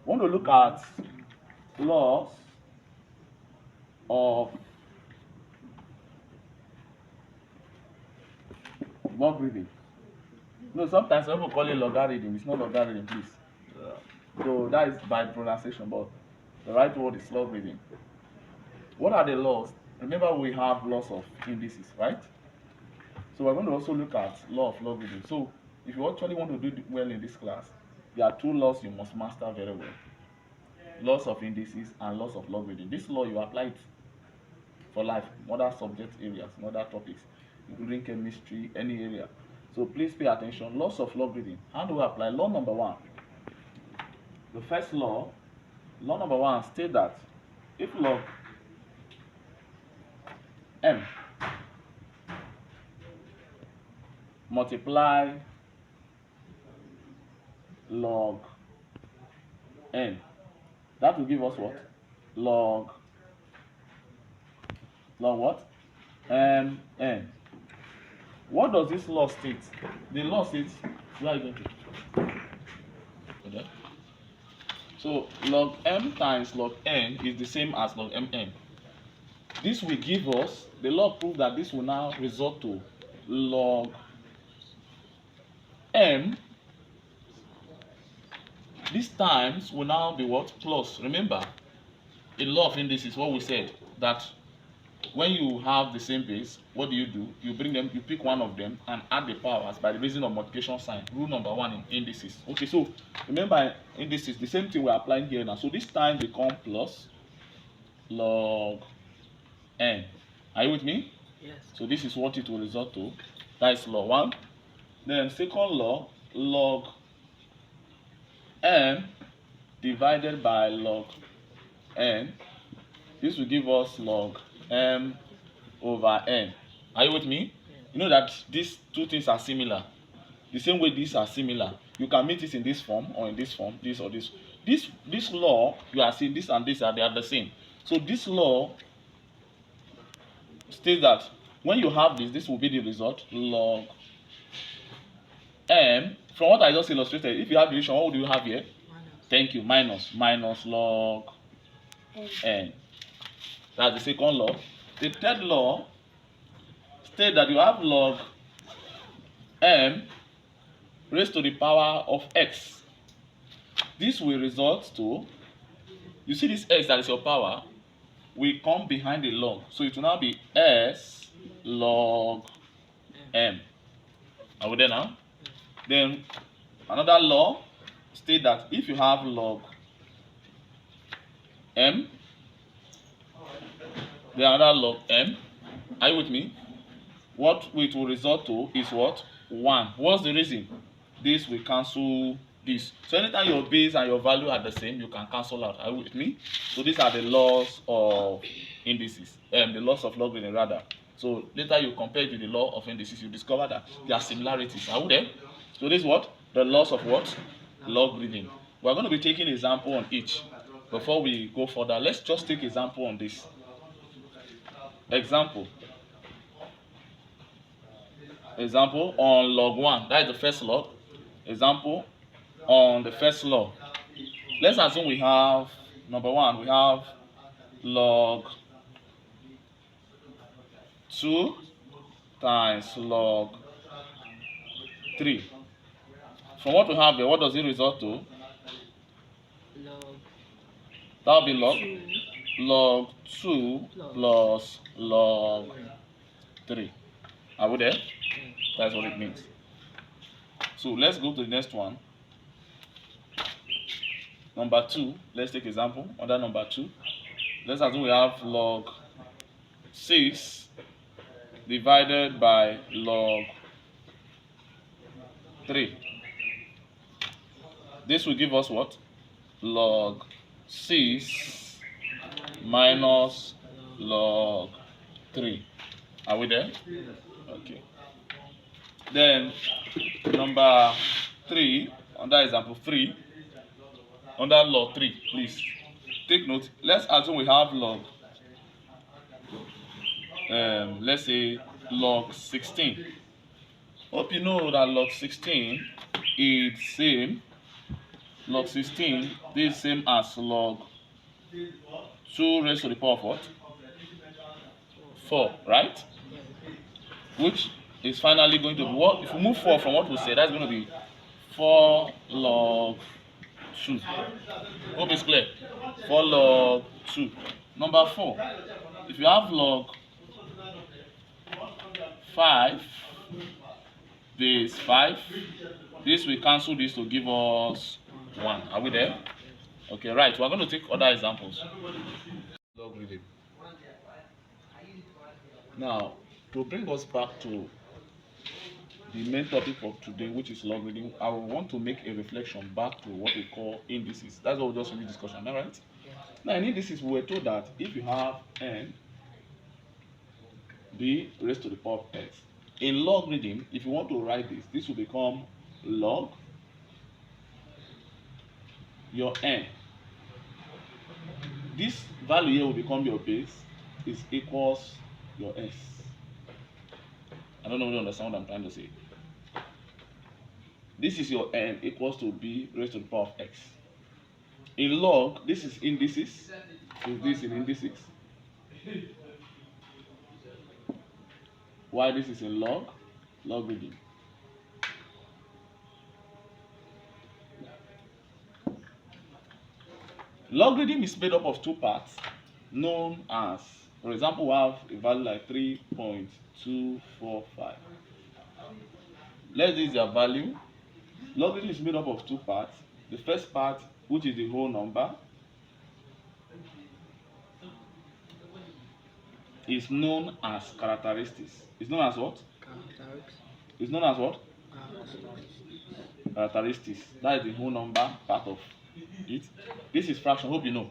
We want to look at laws of logarithm. No, sometimes people call it logarithm. It's not logarithm, please. So that is by pronunciation, but the right word is logarithm. What are the laws? Remember, we have laws of indices, right? So we're going to also look at law of logarithm. So if you actually want to do well in this class, there are two laws you must master very well: laws of indices and laws of logarithm. This law you apply it for life, other subject areas, other topics, including chemistry, any area. So please pay attention. Laws of logarithm. How do we apply? Law number one. The first law number one states that if log m multiply log n, that will give us what? Log what? N. What does this law state? The law states, where are you going to? Okay. So log m times log n is the same as log mn. This will give us, the law proves that this will now result to log m. These times will now be what? Plus. Remember, in law of indices, what we said, that when you have the same base, what do? You bring them, you pick one of them and add the powers by the reason of multiplication sign. Rule number one in indices. Okay, so remember indices, the same thing we're applying here now. So this time become plus log n. Are you with me? Yes. So this is what it will result to. That is law one. Then second law, log m divided by log n. This will give us log m over n. Are you with me? You know that these two things are similar. The same way these are similar. You can meet it in this form or in this form, this or this. This law, you are seeing this and this are, they are the same. So this law states that when you have this will be the result, log m. From what I just illustrated, if you have division, what would you have here? Minus. Thank you, minus log n. That's the second law. The third law states that you have log m raised to the power of x. This will result to, you see this x that is your power, will come behind the log. So it will now be s log m. Are we there now? Then another law states that if you have log m, then another log m, are you with me? What it will result to is what? 1. What's the reason? This will cancel this. So anytime your base and your value are the same, you can cancel out. Are you with me? So these are the laws of indices, the laws of logarithm rather. So later you compare it with the law of indices, you discover that there are similarities. Are we there? So this is what? The laws of what? Logarithm. We're going to be taking example on each. Before we go further, let's just take example on this. Example on log 1. That is the first log. Example on the first law. Let's assume we have, number 1, we have log 2 times log 3. From what we have there, what does it result to? That will be log 2 plus log 3. Are we there? That's what it means. So let's go to the next one. Number 2. Let's take example under number 2. Let's assume we have log 6 divided by log 3. This will give us what? Log 6 minus log 3. Are we there? Okay. Then number 3, under example 3, under log 3, please take note. Let's assume we have log, let's say log 16. Hope you know that log 16 is same Log 16, this is same as log 2 raised to the power of what? 4, right? Which is finally going to be what? If we move 4 from what we said, that's going to be 4 log 2. Hope it's clear. 4 log 2. Number 4, if you have log 5 base 5, this will cancel this to give us 1. Are we there? Okay, right. We're going to take other examples. Logarithm. Now, to bring us back to the main topic for today, which is logarithm, I want to make a reflection back to what we call indices. That's what we just finished discussion, all right? Now, in indices, we were told that if you have n b raised to the power of x, in logarithm, if you want to write this, this will become log your n. This value here will become your base, is equals your s. I don't know if you understand what I'm trying to say. This is your n equals to b raised to the power of x. In log, this is indices. So this is indices. Why this is in log? Logarithm. Logarithm is made up of two parts known as, for example, we have a value like 3.245. Let's use their value. Logarithm is made up of two parts. The first part, which is the whole number, is known as characteristics. It's known as what? It's known as what? Characteristics. That is the whole number part of it. This is fraction. Hope you know.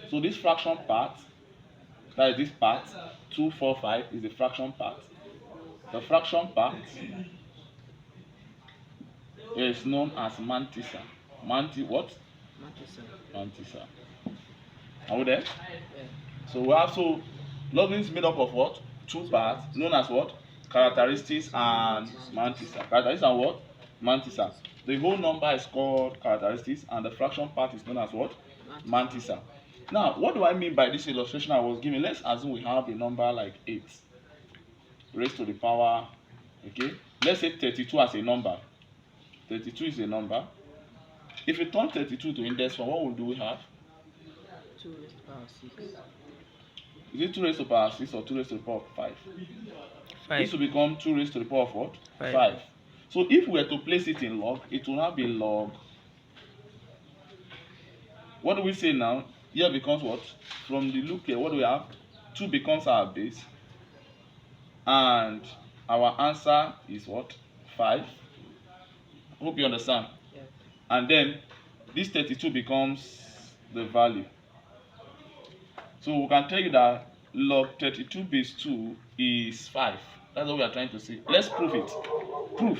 So this fraction part, that is this part, 245, is the fraction part. The fraction part is known as mantissa. What? Mantissa. Are we there? Yeah. So we have logarithm is made up of what? Two parts, known as what? Characteristics and mantissa. Characteristics and what? Mantissa. The whole number is called characteristics, and the fraction part is known as what? Mantissa. Now, what do I mean by this illustration I was giving? Let's assume we have a number like 8 raised to the power, okay? Let's say 32 as a number. 32 is a number. If we turn 32 to index 1, what do we have? 2 raised to the power 6. Is it 2 raised to the power 6 or 2 raised to the power 5? 5. This will become 2 raised to the power of what? 5. 5. So if we were to place it in log, it will now be log. What do we say now? Here becomes what? From the look here, what do we have? 2 becomes our base. And our answer is what? 5. Hope you understand. Yeah. And then this 32 becomes the value. So we can tell you that log 32 base 2 is 5. That's what we are trying to say. Let's prove it. Proof.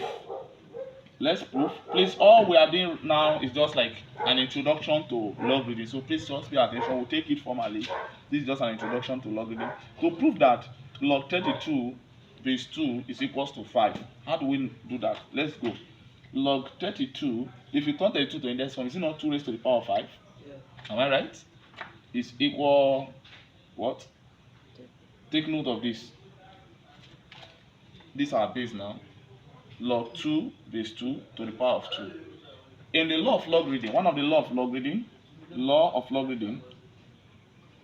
Let's prove. Please, all we are doing now is just like an introduction to logarithm. So please just pay attention. We'll take it formally. This is just an introduction to logarithm. To prove that log 32 base 2 is equals to 5. How do we do that? Let's go. Log 32, if you turn 32 to index 1, is it not 2 raised to the power of 5? Yeah. Am I right? Is equal what? Take note of this. This is our base now. Log 2 base 2 to the power of 2. In the law of logarithm, one of the law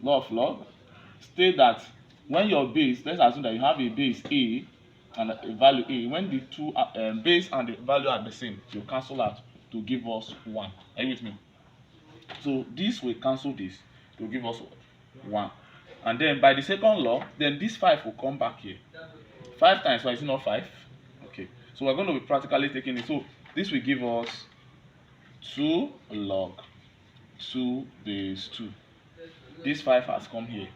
of log, state that when your base, let's assume that you have a base A and a value A, when the two base and the value are the same, you cancel out to give us 1. Are you with me? So this will cancel this to give us 1. And then by the second law, then this 5 will come back here. 5 times 5 is not 5. Okay. So we're going to be practically taking it. So this will give us 2 log 2 base 2. This 5 has come here.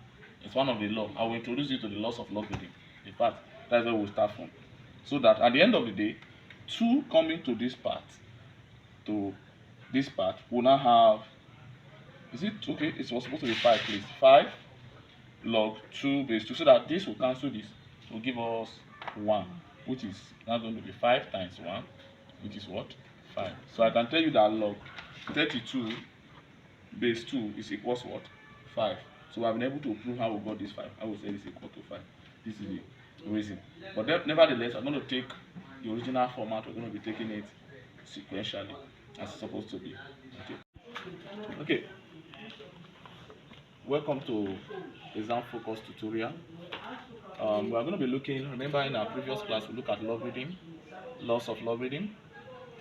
It's one of the laws. I will introduce you to the laws of logarithm. In fact, that's where we'll start from. So that at the end of the day, 2 coming to this part, will now have, is it okay? It was supposed to be 5, please. 5 log 2 base 2. So that this will cancel this. Will give us 1, which is now going to be 5 times 1, which is what? 5. So I can tell you that log 32 base 2 is equals what? 5. So we have been able to prove how we got this 5. I will say this is equal to 5. This is the reason. But nevertheless, we're going to take the original format. We're going to be taking it sequentially as it's supposed to be. Okay. Welcome to exam focus tutorial. We are going to be looking, remember in our previous class we looked at logarithm, laws of logarithm.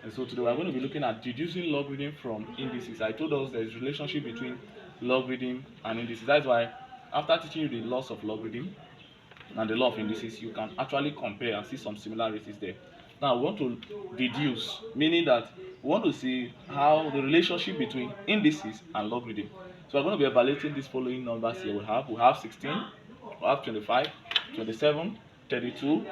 And so today we are going to be looking at deducing logarithm from indices. I told us there is a relationship between logarithm and indices. That's why after teaching you the laws of logarithm and the law of indices, you can actually compare and see some similarities there. Now we want to deduce, meaning that we want to see how the relationship between indices and logarithm. So we're going to be evaluating these following numbers here. We have 16, we have 25, 27, 32,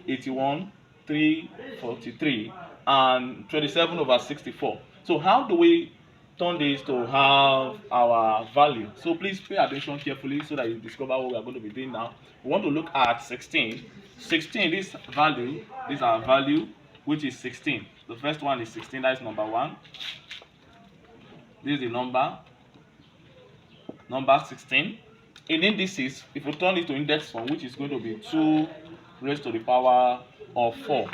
81, 343, and 27 over 64. So how do we turn this to have our value? So please pay attention carefully so that you discover what we are going to be doing now. We want to look at 16. 16, this value, this is our value, which is 16. The first one is 16, that is number 1. This is the number 16. In indices, if we turn it to index form, which is going to be 2 raised to the power of 4.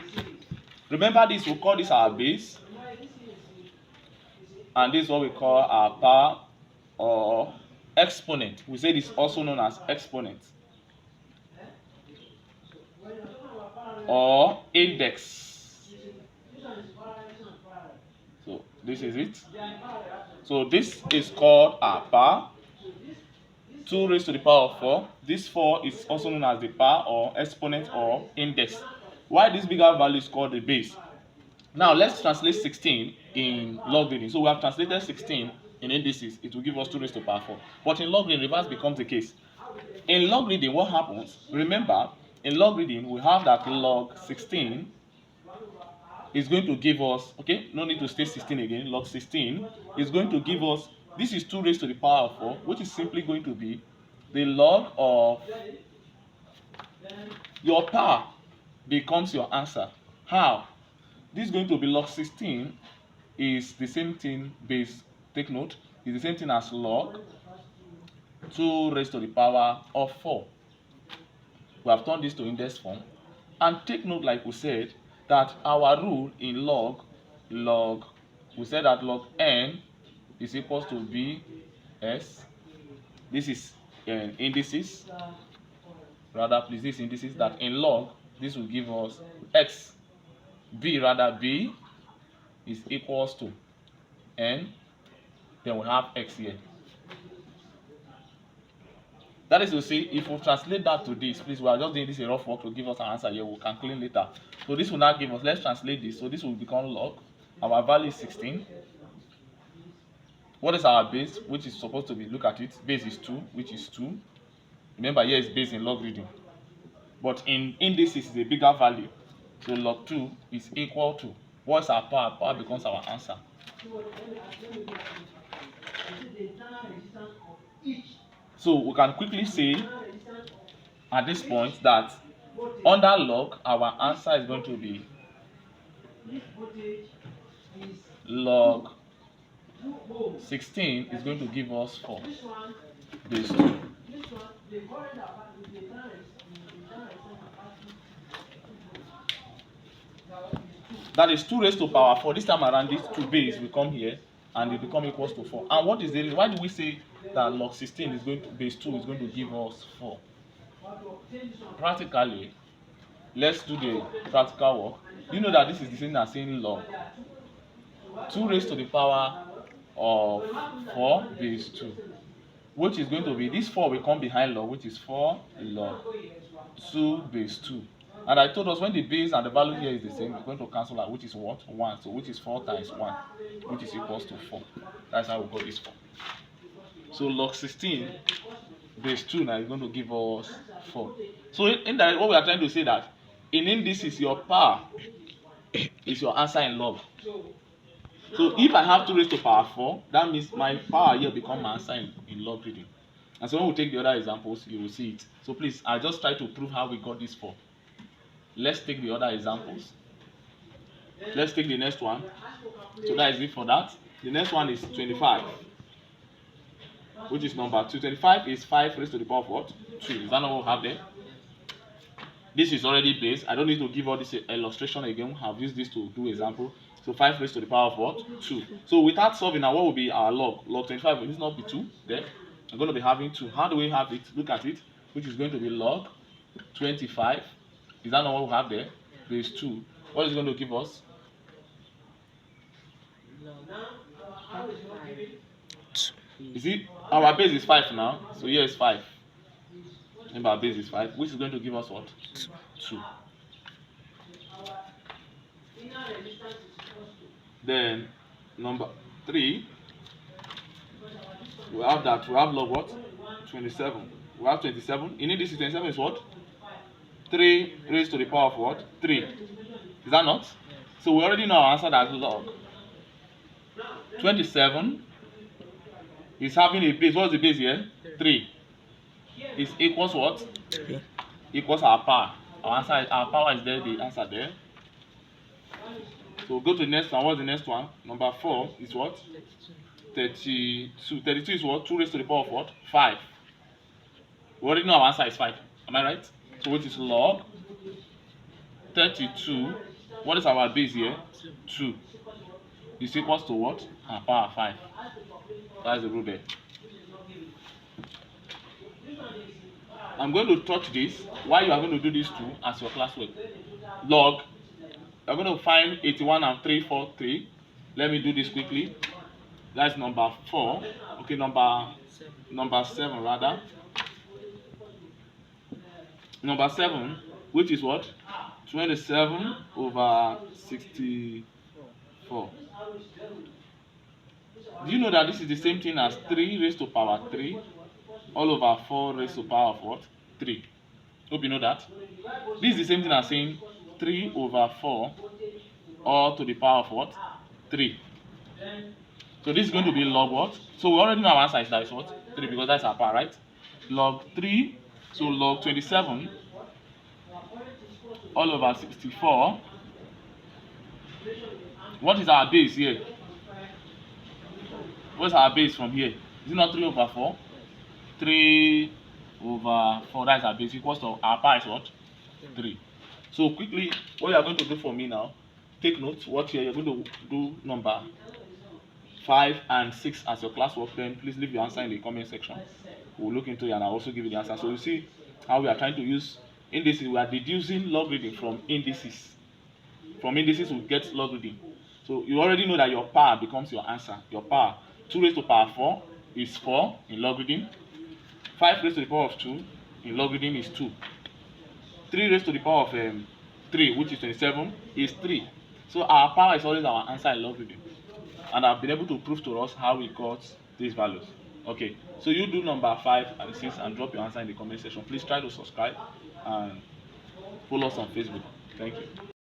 Remember this, we'll call this our base, and this is what we call our power or exponent. We say this is also known as exponent or index. So this is it. So this is called our power, 2 raised to the power of 4. This 4 is also known as the power or exponent or index. Why this bigger value is called the base? Now let's translate 16 in logarithm. So we have translated 16 in indices. It will give us 2 raised to the power 4. But in logarithm, reverse becomes the case. In logarithm, what happens? Remember, in logarithm, we have that log 16 is going to give us, okay, no need to state 16 again. Log 16 is going to give us, this is 2 raised to the power of 4, which is simply going to be the log of your power becomes your answer. How? This is going to be log 16 is the same thing, base, take note, is the same thing as log 2 raised to the power of 4. We have turned this to index form. And take note, like we said, that our rule in log, we said that log n is equals to bs. This is indices. Rather, please, this indices that in log, this will give us x. B is equals to n. Then we have x here. That is to say, if we translate that to this, please, we are just doing this a rough work to give us an answer here. We'll calculate later. So this will now give us, let's translate this. So this will become log. Our value is 16. What is our base, which is supposed to be, look at it, base is 2, which is 2. Remember, here is base in logarithm. But in indices is a bigger value. So log 2 is equal to, what's our power? Power becomes our answer. So we can quickly say at this point that under log, our answer is going to be log 16 is going to give us 4 base 2. That is 2 raised to power 4. This time around, these 2 base will come here and it become equals to 4. And what is the reason? Why do we say that log 16 is going to base 2 is going to give us 4? Practically, let's do the practical work. You know that this is the same as saying log 2 raised to the power of 4 base 2, which is going to be, this 4 will come behind log, which is 4 log 2 base 2. And I told us when the base and the value here is the same, we're going to cancel out, which is what? 1. So which is 4 times 1, which is equals to 4. That's how we got this 4. So log 16 base 2 now is going to give us 4. So in that, what we are trying to say that in indices, your power is your answer in log. So if I have 2 raised to power 4, that means my power here becomes my answer in logarithm. And so when we take the other examples, you will see it. So please, I just try to prove how we got this 4. Let's take the other examples. Let's take the next one. So that is it for that. The next one is 25, which is number 2. 25 is 5 raised to the power of what? 2. Is that not what we have there? This is already base. I don't need to give all this illustration again. I've used this to do example. So 5 raised to the power of what? 2. So without solving now, what will be our log? Log 25 will this not be 2 there? I'm going to be having 2. How do we have it? Look at it, which is going to be log 25. Is that not what we have there? Base 2. What is going to give us? You see, our base is 5 now. So here is 5. Remember, our base is 5, which is going to give us what? 2. Then number 3, we have that. We have log what? 27. We have 27. In this 27 is what? 3 raised to the power of what? 3. Is that not? So we already know our answer as log 27 is having a base. What's the base here? 3. Is equals what? 3. Equals our power. Our answer, our power is there. The answer there. So we'll go to the next one. What's the next one? Number 4 is what? 32. 32 is what? 2 raised to the power of what? 5. We already know our answer is 5. Am I right? So which is log 32. What is our base here? 2. Is equals to what? Our power 5. That's the rule there. I'm going to touch this. Why you are going to do this too as your classwork? Log. You're going to find 81 and 343. Let me do this quickly. That's number 4. Okay, number 7 rather. Number 7, which is what? 27 over 64. Do you know that this is the same thing as 3 raised to power 3 all over 4 raised to power of what? 3. Hope you know that. This is the same thing as saying 3 over 4 all to the power of what? 3. So this is going to be log what? So we already know our answer is that is what? 3, because that's our power, right? Log 3, so log 27 all over 64. What is our base here? What's our base from here? Is it not 3 over 4? 3 over 4, that's our base, equals to our power is what? 3. So quickly, what you are going to do for me now, take note, what here you're going to do number 5 and 6 as your classwork. Then please leave your answer in the comment section. We'll look into it and I'll also give you the answer. So you see how we are trying to use indices. We are deducing logarithm from indices. From indices we get logarithm. So you already know that your power becomes your answer. Your power. 2 raised to power 4 is 4 in logarithm. 5 raised to the power of 2 in logarithm is 2. 3 raised to the power of 3, which is 27, is 3. So our power is always our answer in logarithm. And I've been able to prove to us how we got these values. Okay, so you do number 5 and 6 and drop your answer in the comment section. Please try to subscribe and follow us on Facebook. Thank you.